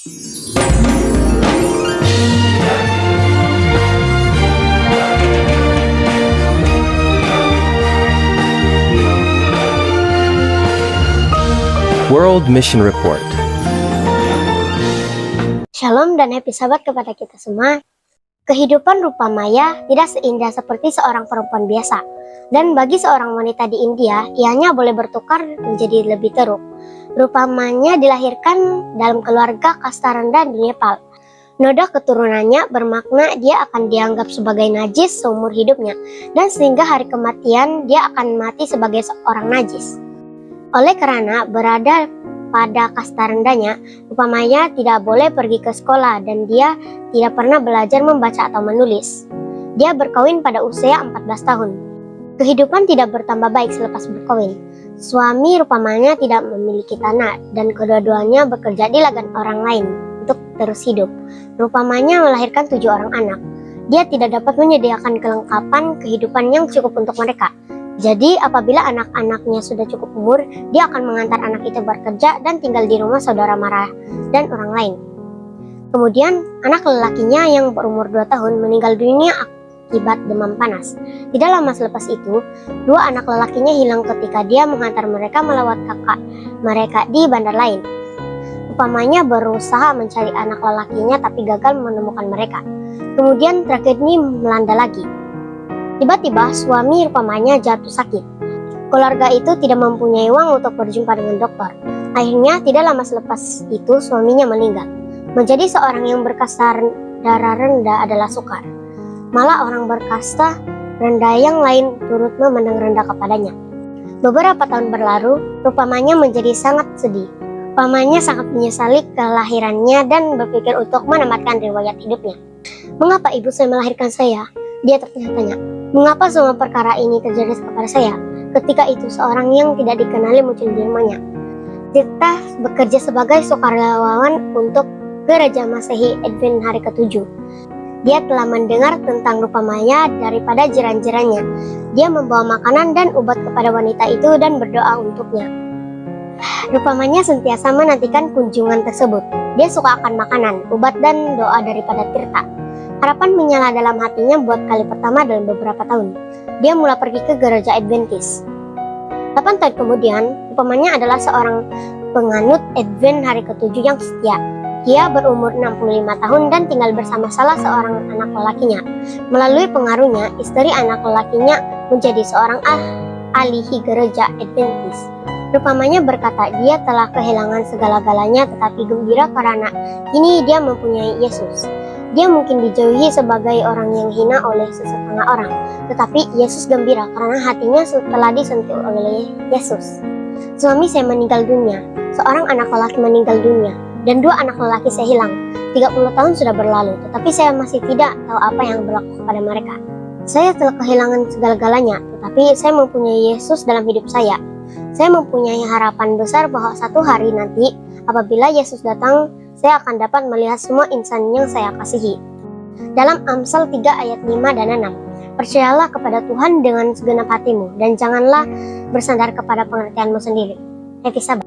World Mission Report. Shalom dan happy sahabat kepada kita semua. Kehidupan Rupa Maya tidak seindah seperti seorang perempuan biasa. Dan bagi seorang wanita di India, ianya boleh bertukar menjadi lebih teruk. Rupa Maya dilahirkan dalam keluarga kasta rendah di Nepal. Noda keturunannya bermakna dia akan dianggap sebagai najis seumur hidupnya. Dan sehingga hari kematian dia akan mati sebagai seorang najis. Oleh karena berada pada kasta rendahnya, Rupa Maya tidak boleh pergi ke sekolah dan dia tidak pernah belajar membaca atau menulis. Dia berkawin pada usia 14 tahun. Kehidupan tidak bertambah baik selepas berkawin. Suami Rupa Maya tidak memiliki tanah dan kedua-duanya bekerja di ladang orang lain untuk terus hidup. Rupa Maya melahirkan 7 orang anak. Dia tidak dapat menyediakan kelengkapan kehidupan yang cukup untuk mereka. Jadi apabila anak-anaknya sudah cukup umur, dia akan mengantar anak itu bekerja dan tinggal di rumah saudara mara dan orang lain. Kemudian anak lelakinya yang berumur 2 tahun meninggal dunia akibat demam panas. Tidak lama selepas itu, 2 anak lelakinya hilang ketika dia mengantar mereka melawat kakak mereka di bandar lain. Rupa Maya berusaha mencari anak lelakinya tapi gagal menemukan mereka. Kemudian tragedi melanda lagi. Tiba-tiba suami Rupa Maya jatuh sakit. Keluarga itu tidak mempunyai uang untuk berjumpa dengan dokter. Akhirnya tidak lama selepas itu suaminya meninggal. Menjadi seorang yang berkasta darah rendah adalah sukar. Malah orang berkasta rendah yang lain turut memandang rendah kepadanya. Beberapa tahun berlalu, Rupa Maya menjadi sangat sedih. Rupa Maya sangat menyesali kelahirannya dan berpikir untuk menamatkan riwayat hidupnya. Mengapa ibu saya melahirkan saya? Dia tertanya-tanya. Mengapa semua perkara ini terjadi kepada saya? Ketika itu seorang yang tidak dikenali muncul di rumahnya. Tirta bekerja sebagai sukarelawan untuk gereja Masehi Advent hari ke-7. Dia telah mendengar tentang Rupa Maya daripada jiran-jirannya. Dia membawa makanan dan obat kepada wanita itu dan berdoa untuknya. Rupa Maya sentiasa menantikan kunjungan tersebut. Dia suka akan makanan, obat dan doa daripada Tirta. Harapan menyala dalam hatinya buat kali pertama dalam beberapa tahun. Dia mulai pergi ke gereja Adventis. 8 tahun kemudian, Rupa Maya adalah seorang penganut Advent hari ke-7 yang setia. Dia berumur 65 tahun dan tinggal bersama salah seorang anak lelakinya. Melalui pengaruhnya, istri anak lelakinya menjadi seorang ahli gereja Adventis. Rupa Maya berkata dia telah kehilangan segala-galanya tetapi gembira karena kini dia mempunyai Yesus. Dia mungkin dijauhi sebagai orang yang hina oleh sesetengah orang, tetapi Yesus gembira karena hatinya telah disentuh oleh Yesus. Suami saya meninggal dunia, seorang anak lelaki meninggal dunia, dan 2 anak lelaki saya hilang. 30 tahun sudah berlalu, tetapi saya masih tidak tahu apa yang berlaku kepada mereka. Saya telah kehilangan segala-galanya, tetapi saya mempunyai Yesus dalam hidup saya. Saya mempunyai harapan besar bahwa satu hari nanti, apabila Yesus datang, saya akan dapat melihat semua insan yang saya kasihi. Dalam Amsal 3 ayat 5 dan 6, percayalah kepada Tuhan dengan segenap hatimu dan janganlah bersandar kepada pengertianmu sendiri. Happy Sabat.